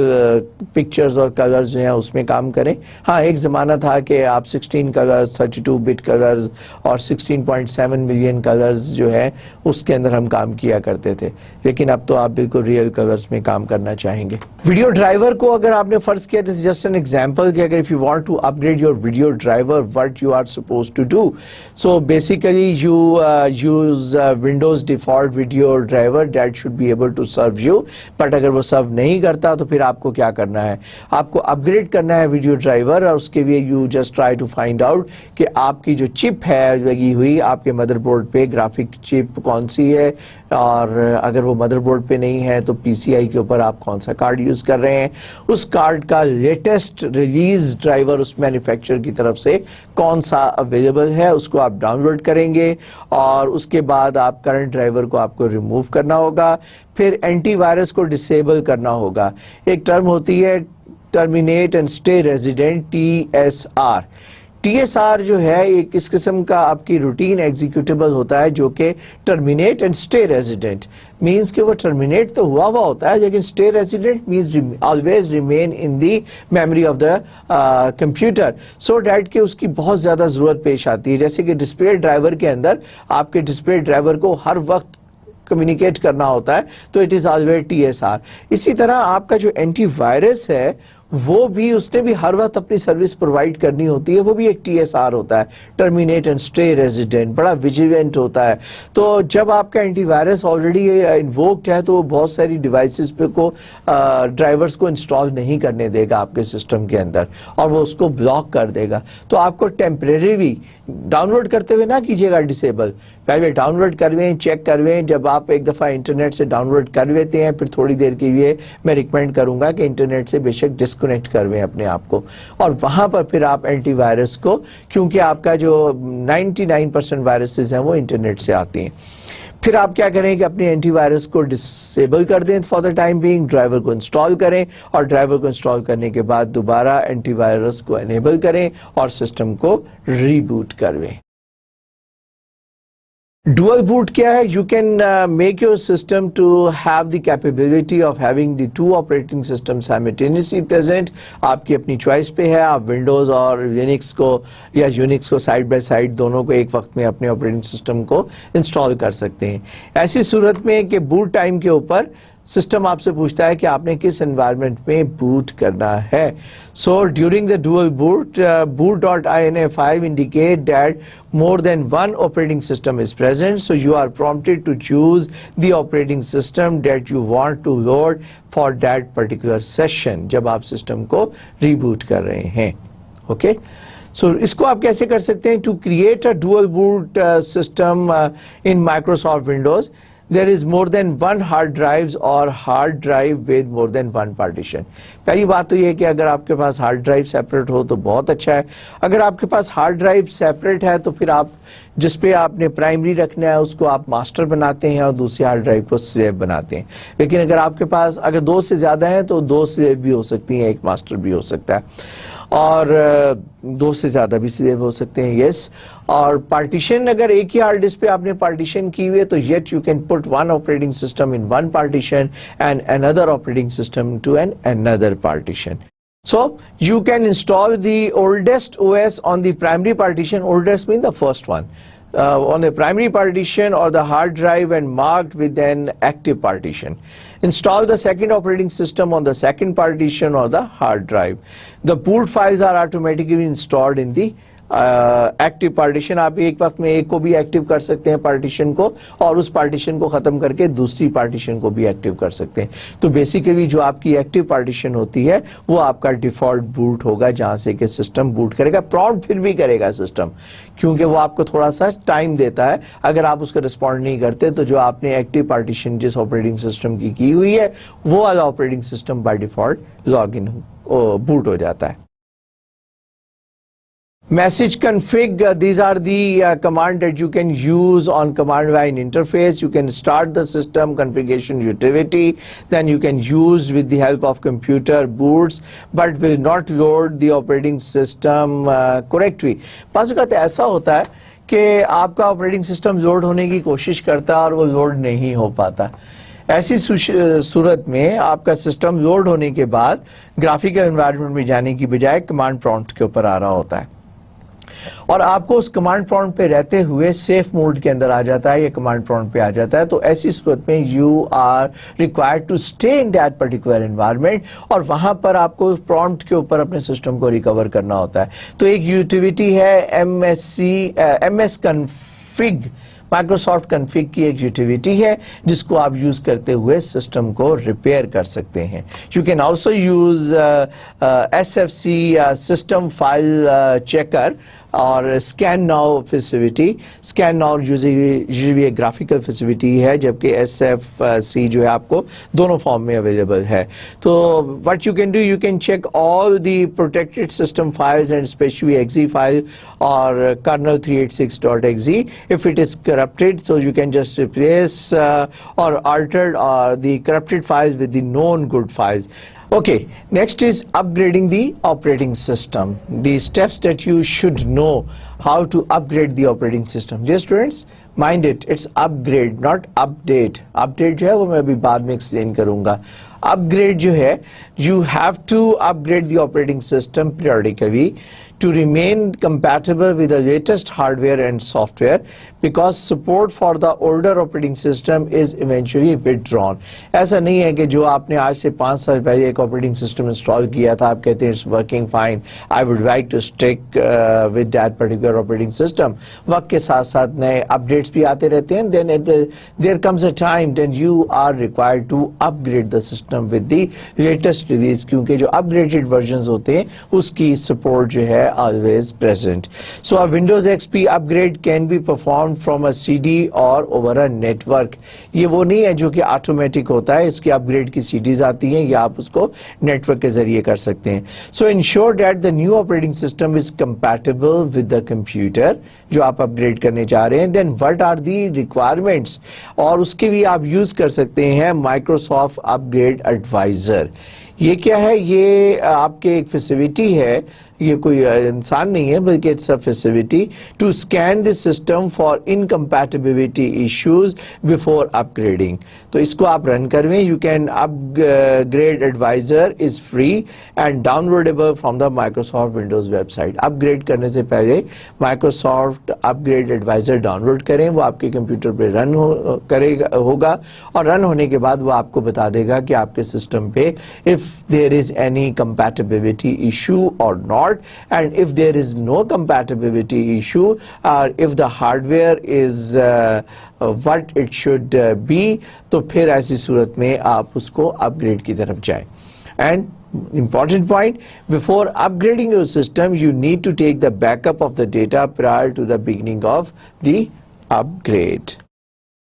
پکچرز اور کلرز جو ہیں اس میں کام کریں. ہاں ایک زمانہ تھا کہ آپ 16 کلرز، 32 بٹ کلرز اور 16.7 ملین کلرز جو ہے اس کے اندر ہم کام کیا کرتے تھے، لیکن اب تو آپ بالکل ریئل کلرز میں کام کرنا چاہیں گے. ویڈیو ڈرائیور کو اگر آپ نے فرض کیا، دس از جسٹ این ایگزامپل کہ اگر if you want to upgrade your video driver what you are supposed to do. So basically you use Windows default video driver that should be able to serve you, but اگر وہ سرو نہیں کرتا تو پھر آپ کو کیا کرنا ہے، آپ کو اپ گریڈ کرنا ہے ویڈیو ڈرائیور. اور اس کے لیے you just try to find out کہ آپ کی جو چپ ہے لگی ہوئی آپ کے مدر بورڈ پہ، گرافک چپ کون سی ہے، اور اگر وہ مدر بورڈ پہ نہیں ہے تو پی سی آئی کے اوپر آپ کون سا کارڈ یوز کر رہے ہیں, اس کارڈ کا لیٹسٹ ریلیز ڈرائیور اس مینوفیکچرر کی طرف سے کون سا اویلیبل ہے, اس کو آپ ڈاؤن لوڈ کریں گے, اور اس کے بعد آپ کرنٹ ڈرائیور کو آپ کو ریموو کرنا ہوگا. پھر اینٹی وائرس کو ڈسیبل کرنا ہوگا. ایک ٹرم ہوتی ہے terminate and stay resident, T S R. T S R جو ہے ایک اس قسم کا آپ کی روٹین ایگزیکیوٹیبل ہوتا ہے جو کہ terminate and stay resident means کہ وہ ٹرمینیٹ تو ہوا ہوتا ہے لیکن stay resident means always remain in the memory of the computer, so that کہ اس کی بہت زیادہ ضرورت پیش آتی ہے. جیسے کہ ڈسپلے ڈرائیور کے اندر آپ کے ڈسپلے ڈرائیور کو ہر وقت کمیونیکیٹ کرنا ہوتا ہے تو it is always T S R. اسی طرح آپ کا جو اینٹی وائرس ہے وہ بھی اس نے بھی ہر وقت اپنی سروس پرووائڈ کرنی ہوتی ہے, وہ بھی ایک ٹی ایس آر ہوتا ہے, ٹرمینیٹ اینڈ اسٹے ریزیڈنٹ, بڑا ویجیلنٹ ہوتا ہے. تو جب آپ کا اینٹی وائرس آلریڈی انووکڈ ہے تو وہ بہت ساری ڈیوائسز پہ کو ڈرائیورز کو انسٹال نہیں کرنے دے گا آپ کے سسٹم کے اندر, اور وہ اس کو بلاک کر دے گا. تو آپ کو ٹیمپریری ڈاؤن لوڈ کرتے ہوئے نہ کیجیے گا ڈسیبل, پہلے ڈاؤن لوڈ کرویں, چیک کرویں. جب آپ ایک دفعہ انٹرنیٹ سے ڈاؤن لوڈ کر لیتے ہیں پھر تھوڑی دیر کے لیے میں ریکمینڈ کروں گا کہ انٹرنیٹ سے بے شک ڈسکنیکٹ کرویں اپنے آپ کو, اور وہاں پر پھر آپ اینٹی وائرس کو, کیونکہ آپ کا جو 99% وائرسز ہیں وہ انٹرنیٹ سے آتی ہیں, پھر آپ کیا کریں کہ اپنے اینٹی وائرس کو ڈسیبل کر دیں for the time being, driver کو انسٹال کریں, اور ڈرائیور کو انسٹال کرنے کے بعد دوبارہ اینٹی وائرس کو انیبل کریں اور سسٹم کو ریبوٹ کرویں. ڈوئل بوٹ کیا ہے؟ You can make your system to have the capability of having the two operating system simultaneously present. آپ کی اپنی چوائس پہ ہے, آپ ونڈوز اور لینکس کو یا یونکس کو سائڈ بائی سائڈ دونوں کو ایک وقت میں اپنے آپریٹنگ سسٹم کو انسٹال کر سکتے ہیں. ایسی صورت میں کہ بوٹ ٹائم کے اوپر سسٹم آپ سے پوچھتا ہے کہ آپ نے کس انوائرمنٹ میں بوٹ کرنا ہے. So during the dual boot, boot.inf5 indicate that more than one operating system is present, so you are prompted to choose the operating system that you want to load for that particular session جب آپ system کو reboot کر رہے ہیں. Okay, سو اس کو آپ کیسے کر سکتے ہیں؟ To create a dual boot system in Microsoft Windows there is more than one hard drives or hard drive with more than one partition. پہلی بات تو یہ کہ اگر آپ کے پاس ہارڈ ڈرائیو سیپریٹ ہو تو بہت اچھا ہے. اگر آپ کے پاس ہارڈ ڈرائیو سیپریٹ ہے تو پھر آپ جس پہ آپ نے پرائمری رکھنا ہے اس کو آپ ماسٹر بناتے ہیں اور دوسری ہارڈ ڈرائیو کو سلیو بناتے ہیں. لیکن اگر آپ کے پاس اگر دو سے زیادہ ہیں تو دو سلیو بھی ہو سکتی ہیں, ایک ماسٹر بھی ہو سکتا ہے, اور دو سے زیادہ بھی سلیو ہو سکتے ہیں. یس, اور پارٹیشن اگر ایک ہی ہارڈ ڈسک پہ آپ نے پارٹیشن کی ہوئی ہے تو yet you can put one operating system in one partition and another operating system to an another partition. So you can install the oldest OS on the primary partition. Oldest means the first one. On the primary partition or the hard drive and marked with an active partition. Install the second operating system on the second partition or the hard drive. The boot files are automatically installed in the active partition. آپ ایک وقت میں ایک کو بھی active کر سکتے ہیں پارٹیشن کو, اور اس پارٹیشن کو ختم کر کے دوسری پارٹیشن کو بھی ایکٹیو کر سکتے ہیں. تو بیسیکلی جو آپ کی ایکٹیو پارٹیشن ہوتی ہے وہ آپ کا ڈیفالٹ بوٹ ہوگا جہاں سے کہ سسٹم بوٹ کرے گا. پرومپٹ پھر بھی کرے گا سسٹم, کیونکہ وہ آپ کو تھوڑا سا ٹائم دیتا ہے. اگر آپ اس کو رسپونڈ نہیں کرتے تو جو آپ نے ایکٹیو پارٹیشن جس آپریٹنگ سسٹم کی ہوئی ہے وہ والا operating system by default log in boot ہو جاتا ہے. Message config, these are the command that you can use on command line interface. You can start the system configuration utility, then you can use with the help of computer boots, but will not load the operating system correctly. بعض اوقات ایسا ہوتا ہے کہ آپ کا operating system load ہونے کی کوشش کرتا ہے اور وہ لوڈ نہیں ہو پاتا. ایسی صورت میں آپ کا سسٹم لوڈ ہونے کے بعد گرافیکل انوائرمنٹ میں جانے کی بجائے کمانڈ پرومپٹ کے اوپر آ رہا ہوتا ہے, اور آپ کو اس کمانڈ پرومپٹ پہ رہتے ہوئے سیف موڈ کے اندر آ جاتا ہے یا کمانڈ پرومپٹ پہ آ جاتا ہے. تو ایسی صورت میں you are required to stay in that particular environment, اور وہاں پر آپ کو پرومپٹ کے اوپر اپنے سسٹم کو ریکور کرنا ہوتا ہے. تو ایک یوٹیلیٹی ہے ایم ایس کنفگ, مائکروسافٹ کنفگ کی ایک یوٹیلیٹی ہے جس کو آپ یوز کرتے ہوئے سسٹم کو ریپیئر کر سکتے ہیں. You can also use S F C system file checker اور scan now facility. Scan now usually ایک گرافیکل فیسیلٹی ہے, جبکہ SFC جو ہے آپ کو دونوں فارم میں اویلیبل ہے. تو what you can do, you can check all the protected system files and especially exe file or kernel 386.exe. If it is corrupted, so you can just replace or alter the corrupted files with the known good files. Okay, next is upgrading the operating system. The steps that you should know how to upgrade the operating system. Dear students, mind it, it's upgrade, not update. Update جو ہے وہ میں ابھی بعد میں explain کروں گا. Upgrade جو ہے, you have to upgrade the operating system periodically to remain compatible with the latest hardware and software, because support for the older operating system is eventually withdrawn. ایسا نہیں ہے کہ جو آپ نے آج سے 5 سال پہلے ایک operating system install کیا تھا, آپ کہتے ہیں it's working fine, I would like to stick with that particular operating system. وقت کے ساتھ ساتھ نئے updates بھی آتے رہتے ہیں, then there comes a time then you are required to upgrade the system with the latest release, کیونکہ جو upgraded versions ہوتے ہیں اس کی support جو ہے always present. So a Windows XP upgrade can be performed from a CD or over a network. یہ وہ نہیں ہے جو کہ آٹومیٹک ہوتا ہے, اس کی upgrade کی CDs آتی ہیں یا آپ اس کو نیٹورک کے ذریعے کر سکتے ہیں. So ensure that the new operating system is compatible with the computer جو آپ upgrade کرنے جا رہے ہیں. Then what are the requirements, اور اس کے بھی آپ یوز کر سکتے ہیں Microsoft Upgrade Advisor. یہ کیا ہے؟ یہ آپ کے ایک فیسیلٹی ہے, یہ کوئی انسان نہیں ہے بلکہ it's a facility to scan the system for incompatibility issues before upgrading. تو اس کو آپ رن کرویں. You can upgrade advisor is free and downloadable from the Microsoft Windows website. upgrade کرنے سے پہلے Microsoft Upgrade Advisor ڈاؤنلوڈ کریں, وہ آپ کے کمپیوٹر پہ رن ہوگا, اور رن ہونے کے بعد وہ آپ کو بتا دے گا کہ آپ کے سسٹم پہ if there is any compatibility issue or not. And if there is no compatibility issue, if the hardware is what it should be, تو پھر ایسی صورت میں آپ اس کو اپگریڈ کی طرف جائیں. And important point, before upgrading your system, you need to take the backup of the data prior to the beginning of the upgrade.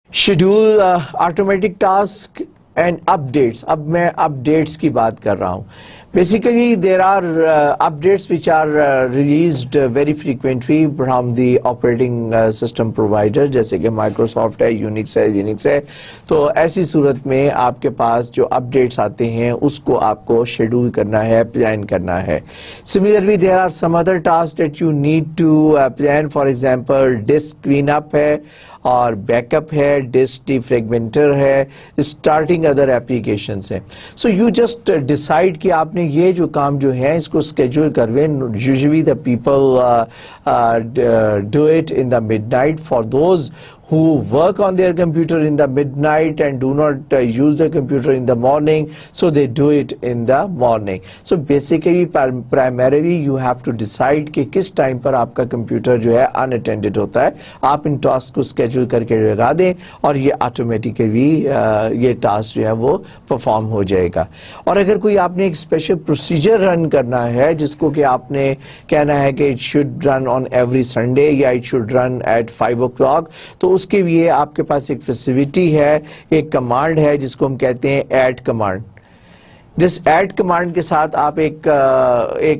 Schedule automatic task and updates. اب میں updates کی بات کر رہا ہوں. Basically, there are updates which are released very frequently from the operating system provider, جیسے کہ Microsoft ہے, Unix ہے, Linux ہے. تو ایسی صورت میں آپ کے پاس جو updates آتے ہیں اس کو آپ کو schedule کرنا ہے, plan کرنا ہے. Similarly, there are some other tasks that you need to plan. For example, disk cleanup ہے, اور بیک اپ ہے, ڈسک ڈیفریگمنٹر ہے, اسٹارٹنگ ادر اپلیکیشنس ہیں. سو یو جسٹ ڈیسائیڈ کہ آپ نے یہ جو کام جو ہے اس کو اسکیجول کرویں. Usually the people do it in the midnight. For those who work on their computer in the midnight and do not use the computer in the morning, so they do it in the morning. So basically primarily you have to decide کہ کس time پر آپ کا computer جو ہے unattended ہوتا ہے. آپ ان task کو schedule کر کے لگا دیں اور یہ آٹومیٹیکلی یہ ٹاسک جو ہے وہ پرفارم ہو جائے گا. اور اگر کوئی آپ نے ایک اسپیشل پروسیجر رن کرنا ہے جس کو کہ آپ نے کہنا ہے کہ it should run on every Sunday یا it should run at 5 o'clock, تو اس کے لیے آپ کے پاس ایک فیسیلٹی ہے, ایک کمانڈ ہے جس کو ہم کہتے ہیں ایڈ کمانڈ. جس ایڈ کمانڈ کے ساتھ آپ ایک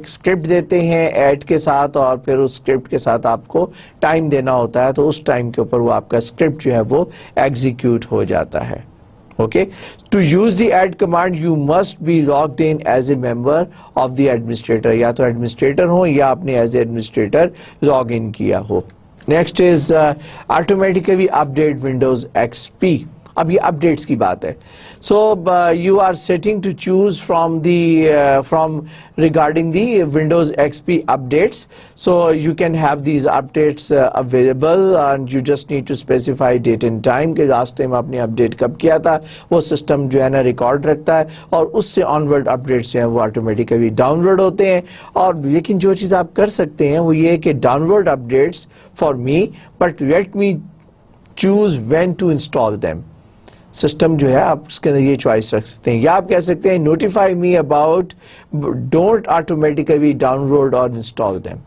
اسکرپٹ دیتے ہیں ایڈ کے ساتھ, اور پھر اس اسکرپٹ کے ساتھ آپ کو ٹائم دینا ہوتا ہے, تو اس ٹائم کے اوپر وہ آپ کا اسکرپٹ جو ہے وہ ایگزیکیوٹ ہو جاتا ہے. Okay, to use the add command you must be logged in as a member of the administrator. یا تو administrator ہو یا آپ نے as a administrator log in کیا ہو. Next is automatically update Windows XP. اب یہ updates کی بات ہے. So you are setting to choose from regarding the Windows XP updates. So you can have these updates available and you just need to specify date and time کہ last time آپ نے update کب کیا تھا. وہ system جو ہے نا ریکارڈ رکھتا ہے اور اس سے onward updates جو ہیں وہ automatically download ہوتے ہیں. اور لیکن جو چیز آپ کر سکتے ہیں وہ یہ کہ download updates for me, but let me choose when to install them. System جو ہے آپ اس کے اندر یہ چوائس رکھ سکتے ہیں, یا آپ کہہ سکتے ہیں notify me about, don't automatically download اور انسٹال دیم.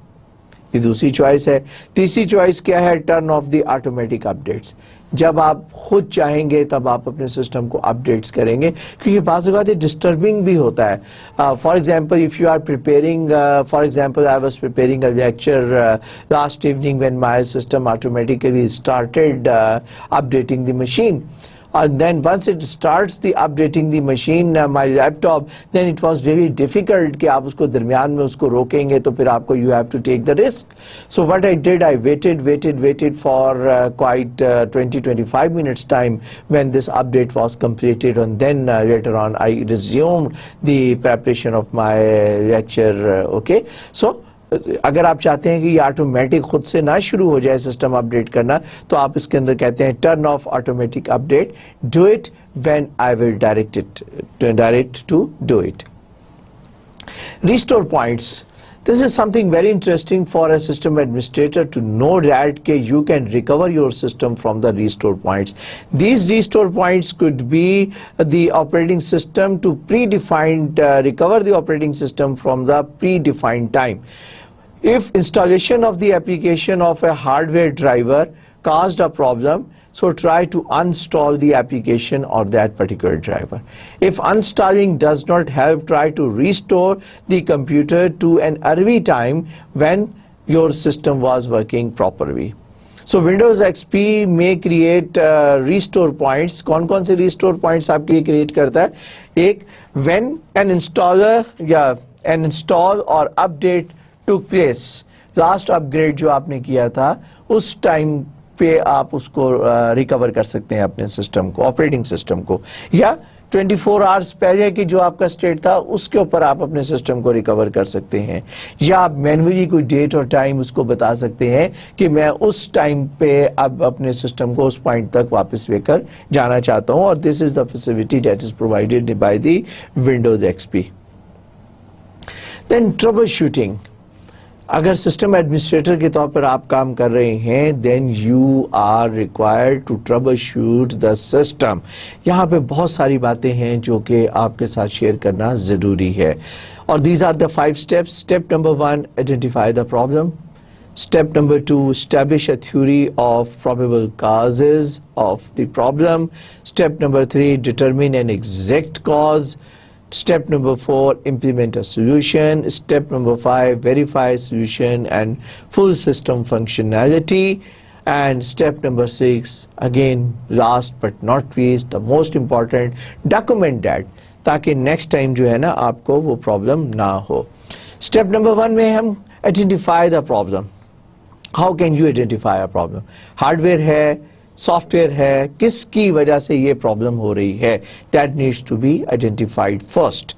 یہ دوسری چوائس ہے. تیسری چوائس کیا ہے؟ Turn off the automatic updates. جب آپ خود چاہیں گے تب آپ اپنے سسٹم کو اپڈیٹس کریں گے, کیونکہ بعض اوقات یہ ڈسٹربنگ بھی ہوتا ہے. For example if you are preparing, for example I was preparing a lecture last evening when my system automatically started updating the machine. And then once it starts the updating the machine, my laptop, then it was really difficult کہ آپ اس کو درمیان میں اس کو روکیں گے تو پھر آپ کو you have to take the risk. So what I did, I waited for quite 20-25 minutes time when this update was completed, and then later on I resumed the preparation of my lecture. Okay, so اگر آپ چاہتے ہیں کہ یہ automatic خود سے نہ شروع ہو جائے سسٹم اپڈیٹ کرنا, تو آپ اس کے اندر کہتے ہیں turn off automatic update, do it when I will direct to do it. Restore points. This is something very interesting for a system administrator to know that you can recover your system from the restore points. These restore points could be the operating system to recover the operating system from the predefined time. If installation of the application of a hardware driver caused a problem, so try to uninstall the application or that particular driver. If uninstalling does not help, try to restore the computer to an early time when your system was working properly. So Windows XP may create restore points. کون کون سے restore points آپ کے لیے create کرتا ہے؟ ایک, when an installer یا an install or update took place, last upgrade جو آپ نے کیا تھا اس ٹائم پہ آپ اس کو ریکور کر سکتے ہیں اپنے سسٹم کو, آپریٹنگ سسٹم کو, یا 24 آورز پہلے کی جو آپ کا اسٹیٹ تھا اس کے اوپر آپ اپنے سسٹم کو ریکور کر سکتے ہیں, یا آپ مینولی کوئی ڈیٹ اور ٹائم اس کو بتا سکتے ہیں کہ میں اس ٹائم پہ اب اپنے سسٹم کو اس پوائنٹ تک واپس لے کر جانا چاہتا ہوں, اور this is the facility that is provided by the Windows X P. Then troubleshooting. اگر سسٹم ایڈمنسٹریٹر کے طور پر آپ کام کر رہے ہیں, then you are required to troubleshoot the system. یہاں پہ بہت ساری باتیں ہیں جو کہ آپ کے ساتھ شیئر کرنا ضروری ہے, اور these are the 5 steps. Step number 1, identify the problem. Step number 2, establish a theory of probable causes of the problem. Step number 3, determine an exact cause. Step number 4, implement a solution. Step number 5, verify solution and full system functionality. And step number 6, again last but not least, the most important, document that, تاکہ next time جو ہے نا آپ کو وہ problem نہ ہو. Step number 1 میں ہم identify the problem. How can you identify a problem? Hardware ہے, سافٹ ویئر ہے, کس کی وجہ سے یہ پرابلم ہو رہی ہے, that needs to be identified first.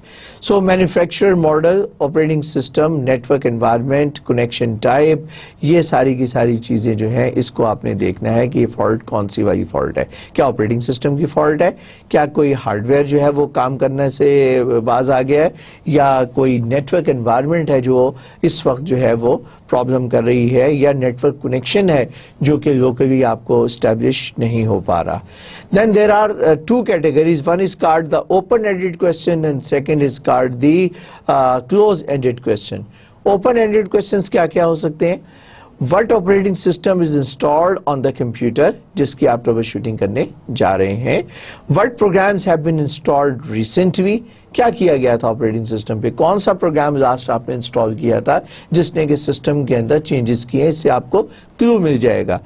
So manufacturer model, operating system, network environment, connection type, یہ ساری کی ساری چیزیں جو ہیں اس کو آپ نے دیکھنا ہے کہ یہ فالٹ کون سی والی فالٹ ہے. کیا آپریٹنگ سسٹم کی فالٹ ہے, کیا کوئی ہارڈ ویئر جو ہے وہ کام کرنے سے باز آ گیا ہے, یا کوئی نیٹورک انوائرمنٹ ہے جو اس وقت جو ہے وہ پرابلم کر رہی ہے, یا نیٹورک کنیکشن ہے جو کہ لوکلی آپ کو اسٹیبلش نہیں ہو پا رہا. Then there are 2 categories. One is called the open-ended question and second is called the close-ended question. Open-ended questions کیا کیا ہو سکتے ہیں؟ What operating system is installed on the computer جس کی آپ ٹربل شوٹنگ کرنے جا رہے ہیں. What programs have been installed recently, کیا کیا گیا تھا آپریٹنگ سسٹم پہ, کون سا پروگرام لاسٹ آپ نے انسٹال کیا تھا جس نے کہ سسٹم کے اندر چینجز کیے, اس سے آپ کو کلو مل جائے گا.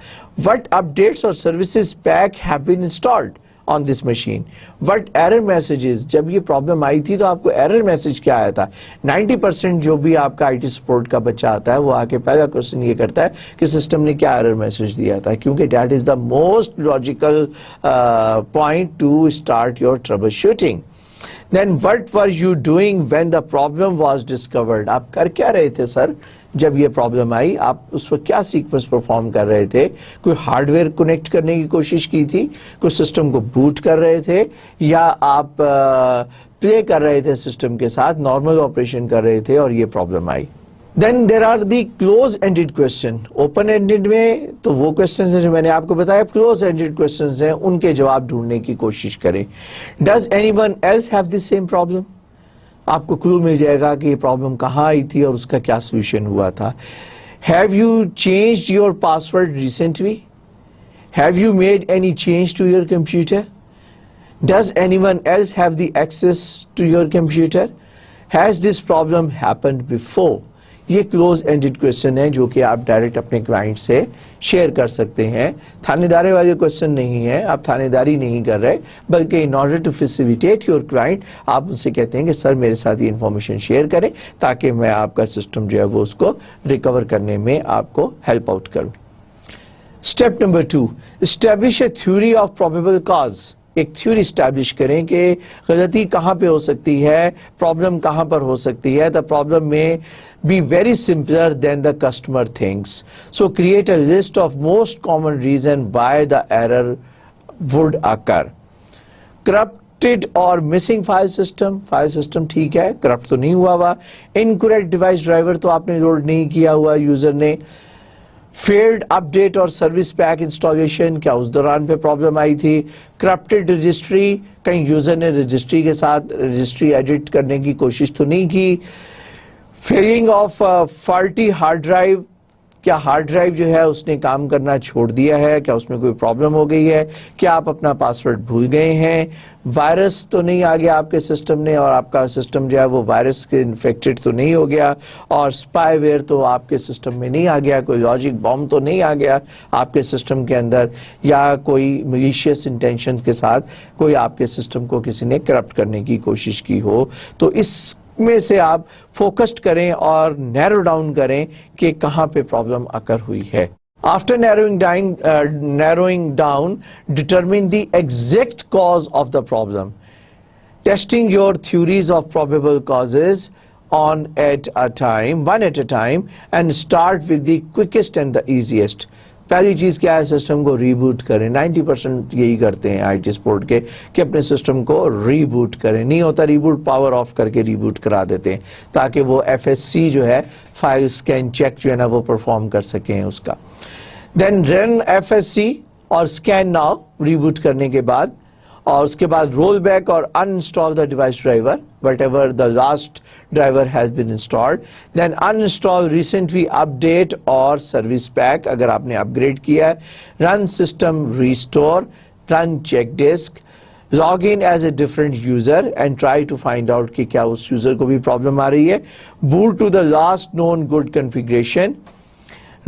What updates or services pack have been installed on this machine. What error messages, جب یہ پرابلم آئی تھی تو آپ کو ایرر میسج کیا آیا تھا. 90% جو بھی آپ کا آئی ٹی سپورٹ کا بچہ آتا ہے وہ آ کے پہلا کوشچن یہ کرتا ہے کہ سسٹم نے کیا ایرر میسج دیا تھا, کیونکہ that is the most logical point to start your troubleshooting. Then what were you doing when the problem was discovered? آپ کر کیا رہے تھے سر جب یہ پرابلم آئی, آپ اس وقت کیا سیکوینس پرفارم کر رہے تھے؟ کوئی ہارڈ ویئر کنیکٹ کرنے کی کوشش کی تھی, کوئی سسٹم کو بوٹ کر رہے تھے, یا آپ پلے کر رہے تھے سسٹم کے ساتھ, نارمل آپریشن کر رہے تھے اور یہ problem I. Then there are the close-ended question. Open-ended میں تو وہ questions ہیں جو میں نے آپ کو بتایا, close-ended questions ہیں, ان کے جواب ڈھونڈنے کی کوشش کریں. Does anyone else have the same problem? آپ کو کلو مل جائے گا کہ یہ پرابلم کہاں آئی تھی اور اس کا کیا سولوشن ہوا تھا. Have you changed your password recently? Have you made any change to your computer? Does anyone else have the access to your computer? Has this problem happened before? یہ کلوز اینڈڈ کوشچن ہے جو کہ آپ direct اپنے client سے share کر سکتے ہیں. تھانے داری والے کوشچن نہیں ہے, آپ تھانے داری نہیں کر رہے, بلکہ in order to facilitate your client آپ ان سے کہتے ہیں کہ سر میرے ساتھ یہ انفارمیشن شیئر کریں تاکہ میں آپ کا سسٹم جو ہے وہ اس کو ریکور کرنے میں آپ کو ہیلپ آؤٹ کروں. Step number 2, establish a theory of probable cause. ایک تھیوری اسٹیبلش کریں کہ غلطی کہاں پہ ہو سکتی ہے, پرابلم کہاں پر ہو سکتی ہے. دا پرابلم میں be very simpler than the customer thinks. So create a list of most common reason why the error would occur. Corrupted or missing file system ٹھیک ہے, corrupt تو نہیں ہوا ہوا. Incorrect device driver تو آپ نے لوڈ نہیں کیا ہوا یوزر نے. فیلڈ اپڈیٹ اور سروس پیک انسٹالیشن, کیا اس دوران پہ پرابلم آئی تھی. کرپٹڈ رجسٹری, کہیں یوزر نے رجسٹری کے ساتھ رجسٹری ایڈٹ کرنے کی کوشش تو نہیں کی. Failing of faulty hard drive, کیا ہارڈ ڈرائیو جو ہے اس نے کام کرنا چھوڑ دیا ہے, کیا اس میں کوئی پرابلم ہو گئی ہے, کیا آپ اپنا پاسورڈ بھول گئے ہیں. وائرس تو نہیں آ گیا آپ کے سسٹم نے اور آپ کا سسٹم جو ہے وہ وائرس کے انفیکٹڈ تو نہیں ہو گیا, اور اسپائی ویئر تو آپ کے سسٹم میں نہیں آ گیا, کوئی لاجک بامب تو نہیں آ گیا آپ کے سسٹم کے اندر, یا کوئی ملیشیس انٹینشن کے ساتھ کوئی آپ کے سسٹم کو کسی نے کرپٹ کرنے کی کوشش کی ہو. تو اس میں سے آپ فوکسڈ کریں اور نیرو ڈاؤن کریں کہ کہاں پہ پرابلم اکر ہوئی ہے. After narrowing down, determine the exact cause of the problem. Testing your theories of probable causes one at a time, and start with the quickest and the easiest. پہلی چیز کیا ہے, سسٹم کو ریبوٹ کریں. 90% یہی کرتے ہیں آئی ٹی سپورٹ کے کہ اپنے سسٹم کو ریبوٹ کریں. نہیں ہوتا ریبوٹ, پاور آف کر کے ریبوٹ کرا دیتے ہیں تاکہ وہ FSC جو ہے فائل اسکین چیک جو ہے نا وہ پرفارم کر سکیں اس کا. دین رن FSC اور اسکین ناؤ ریبوٹ کرنے کے بعد, اور اس کے بعد رول بیک اور uninstall the device driver whatever the last driver has been installed. Then uninstall recently update اور service pack اگر آپ نے اپ گریڈ کیا ہے. Run system restore, run check disk, log in as a different user and try to find out کہ کیا اس user کو بھی پرابلم آ رہی ہے. Boot to the last known good configuration.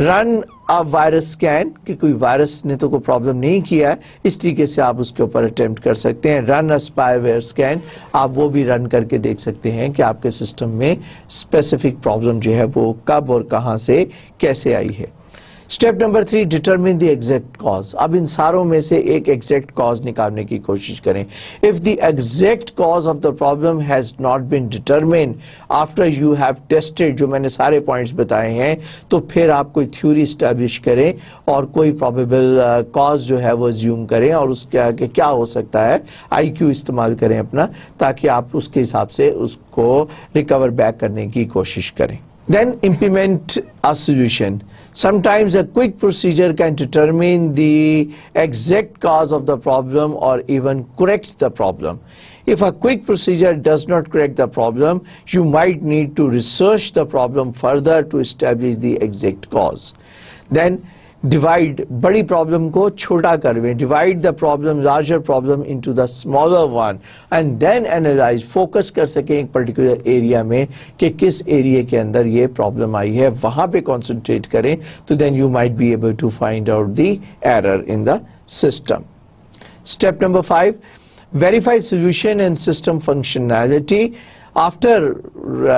Run a virus scan کہ کوئی وائرس نے تو کوئی پرابلم نہیں کیا ہے, اس طریقے سے آپ اس کے اوپر اٹیمپٹ کر سکتے ہیں. رن ا اسپائی ویئر اسکین, آپ وہ بھی رن کر کے دیکھ سکتے ہیں کہ آپ کے سسٹم میں اسپیسیفک پرابلم جو ہے وہ کب اور کہاں سے کیسے آئی ہے. Step number 3, determine the exact cause. اب ان ساروں میں سے ایک ایگزیکٹ کاز نکالنے کی کوشش کریں. If the exact cause of the problem has not been determined after you have tested, جو میں نے سارے پوائنٹس بتائے ہیں, تو پھر آپ کوئی تھیوری اسٹیبلش کریں اور کوئی پرابیبل کاز جو ہے وہ زیوم کریں, اور اس کے آگے کیا ہو سکتا ہے IQ استعمال کریں اپنا, تاکہ آپ اس کے حساب سے اس کو ریکور بیک کرنے کی کوشش کریں. Then implement a solution. Sometimes a quick procedure can determine the exact cause of the problem or even correct the problem. If a quick procedure does not correct the problem, you might need to research the problem further to establish the exact cause. Then divide بڑی problem کو چھوٹا کرویں. Divide the problem, larger problem into the smaller one and then analyze, focus کر سکیں ایک particular area میں کہ کس area کے اندر یہ پرابلم آئی ہے, وہاں پہ concentrate کریں, تو then you might be able to find out the error in the system. Step number 5, verify solution and system functionality after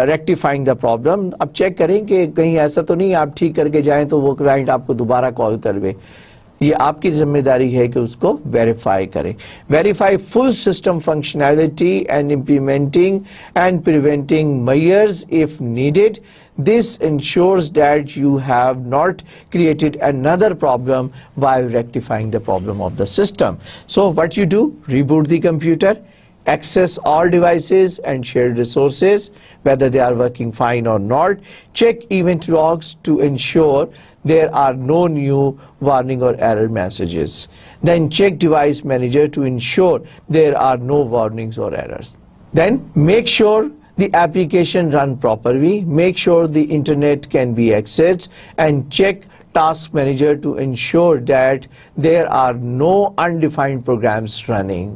rectifying the problem. اب چیک کریں کہ کہیں ایسا تو نہیں آپ ٹھیک کر کے جائیں تو وہ کلائنٹ آپ کو دوبارہ کال کروے. یہ آپ کی ذمہ داری ہے کہ اس کو ویریفائی کریں. Verify full system functionality and implementing and preventing measures if needed. This ensures that you have not created another problem while rectifying the problem of the system. So what you do? Reboot the computer, access all devices and shared resources, whether they are working fine or not. Check event logs to ensure there are no new warning or error messages. Then check device manager to ensure there are no warnings or errors. Then make sure the application run properly, make sure the internet can be accessed, and check task manager to ensure that there are no undefined programs running.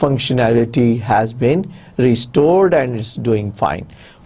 functionality has been restored and it's doing fine.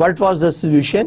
What was the solution,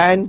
and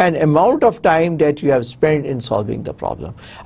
and amount of time that you have spent in solving the problem.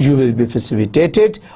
you will be facilitated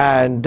And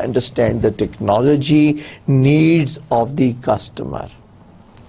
understand the technology needs of the customer.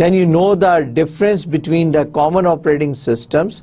Then you know the difference between the common operating systems,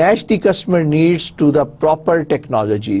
Match the customer needs to the proper technology,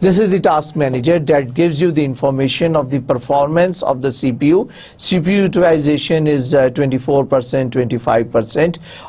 this is the task manager that gives you the information of the performance of the CPU. CPU utilization is 24%, 25%,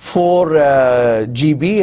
4 GB,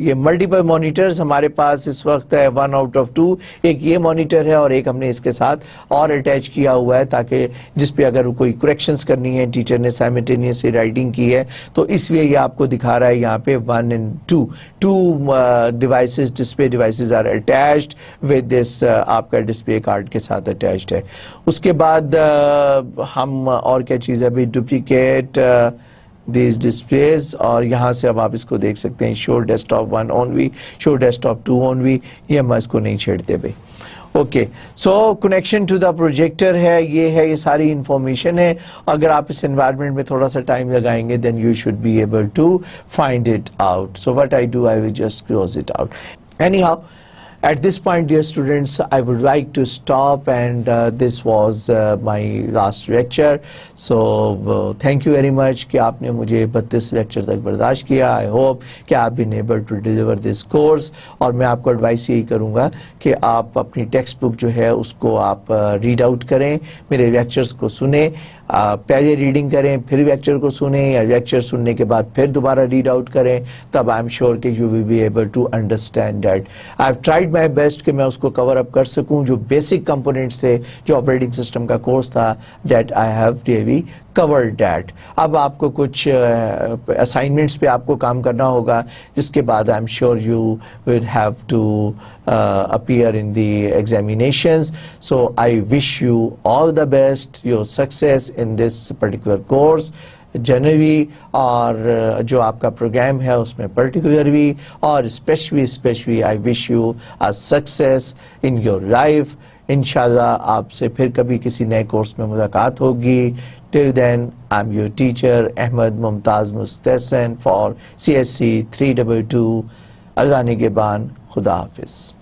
یہ multiple monitors ہمارے پاس اس وقت ہے 1 out of 2. ایک یہ monitor ہے اور ایک ہم نے اس کے ساتھ اور اٹیچ کیا ہوا ہے تاکہ جس پہ اگر کوئی کریکشنز کرنی ہے ٹیچر نے سائملٹینیسلی رائٹنگ کی ہے تو اس لیے یہ آپ کو دکھا رہا ہے یہاں پہ 1 and 2. Two devices display devices are attached with this آپ کا ڈسپلے کارڈ کے ساتھ اٹیچڈ ہے. اس کے بعد ہم اور کیا چیز ہے ابھی ڈپلیکیٹ these displays اور یہاں سے اب آپ اس کو دیکھ سکتے ہیں show desktop 1 only, show desktop 2 only. یہ ہم اس کو نہیں چھیڑتے بھائی. Okay so connection to the projector ہے یہ ساری انفارمیشن ہے. اگر آپ اس انوائرمنٹ میں تھوڑا سا ٹائم لگائیں گے then you should be able to find it out. So what I do, I will just close it out. Anyhow, at this point, dear students, I would like to stop and this was my last lecture. So thank you very much کہ آپ نے مجھے 32 lecture تک برداشت کیا. I hope کہ آپ been able to deliver this course. اور میں آپ کو ایڈوائس یہی کروں گا کہ آپ اپنی ٹیکسٹ بک جو ہے اس کو آپ ریڈ آؤٹ کریں, میرے لیکچرز کو سنیں, پہلے ریڈنگ کریں پھر لیکچر کو سنیں یا لیکچر سننے کے بعد پھر دوبارہ ریڈ آؤٹ کریں, تب آئی ایم شیور کہ you will be able to understand that. I have tried my best کہ میں اس کو کور اپ کر سکوں. جو بیسک کمپوننٹس تھے جو آپریٹنگ سسٹم کا کورس تھا that I have really covered that. اب آپ کو کچھ اسائنمنٹس پہ آپ کو کام کرنا ہوگا جس کے بعد I am sure you will have to appear in the examinations. So I wish you all the best, your success in this particular course generally اور جو آپ کا پروگرام ہے اس میں particularly اور especially I wish you a success in your life. انشاءاللہ آپ سے پھر کبھی کسی نئے کورس میں ملاقات ہوگی. Till then, I'm your teacher Ahmed Mumtaz Mustahsan for CSC 322. اللہ نگہبان. خدا حافظ.